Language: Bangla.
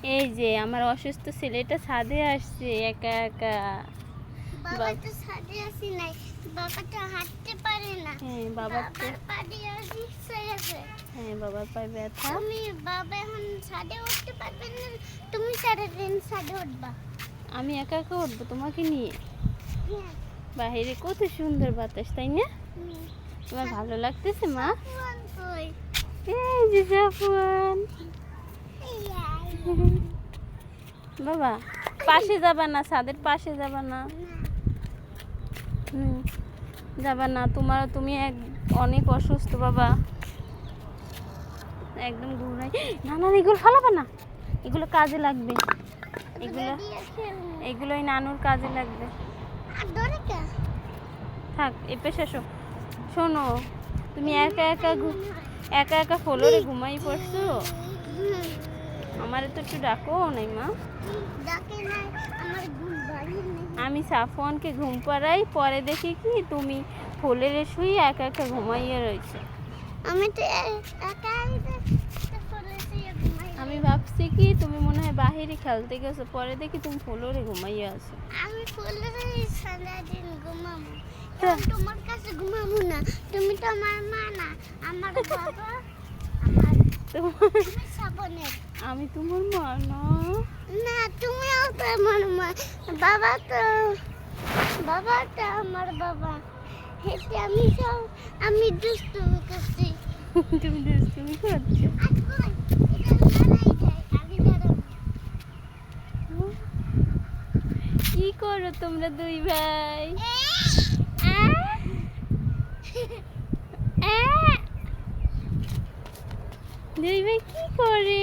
এই যে আমার অসুস্থ ছেলেটা ছাদে আসছে একা একা। বাবা তো ছাদে আসি নাই, বাবা তো হাঁটতে পারে না। হ্যাঁ বাবার তো বাবার পা দিয়ে রিক্সা আছে। হ্যাঁ বাবার পায়ে ব্যথা। তুমি বাবা এখন ছাদে উঠতে পারবে না, তুমি সারাদিন ছাদে উঠবা। আমি একা একা উঠবো তোমাকে নিয়ে? হ্যাঁ। বাইরে কত সুন্দর বাতাস, তাই না? হুম। তোমার ভালো লাগতেছে মা? সাফওয়ান কই? এই যে জাফওয়ান। এই আই। বাবা পাশে যাবা না, ছাদের পাশে যাবা না। না, হুম, যাবা না। তুমি অনেক অসুস্থ বাবা, একদম ঘুরাই। না না এগুলো ফালাবা না, এগুলো কাজে লাগবে। এগুলো দিয়ে খেলবো। এগুলোই নানুর কাজে লাগবে। আর ধরে কে? থাক এ পেশে শোনো, তুমি একা একা একা একা ফ্লোরে ঘুমাই পড়ছো। হুম। আমারে তো একটু ডাকো নাই মা। ডাকে নাই, আমার ঘুম ভালো নেই। আমি সাফওয়ানকে ঘুম পাড়াই, পরে দেখি কি তুমি ফ্লোরে শুয়ে একা একা ঘুমাইয়া রয়েছে। আমি তো একাই বলেছি ঘুমাই। আমি ভাবছি কি তুমি মনে হয় বাহিরে খেলতে গেছো, পরে দেখি তুমি ফ্লোরে ঘুমাইয়া আছো। আমি বলে সারাদিন ঘুমাবো, তা- এখন তোমার কাছে ঘুমাবো না। তুমি তো আমার মা না, আমার বাবা। আমার তুমি সাবনের। আমি তোমার মা না। না, তুমিও তো আমার মা। বাবা তো আমার বাবা। হেঁটে আমি দুষ্টু করছি। তুমি দুষ্টুমি করছো। আজ কই? এটা দাঁড়াই যায়, আমি দাঁড়াবো। কি করো তোমরা দুই ভাই? দুই ভাই কি করে?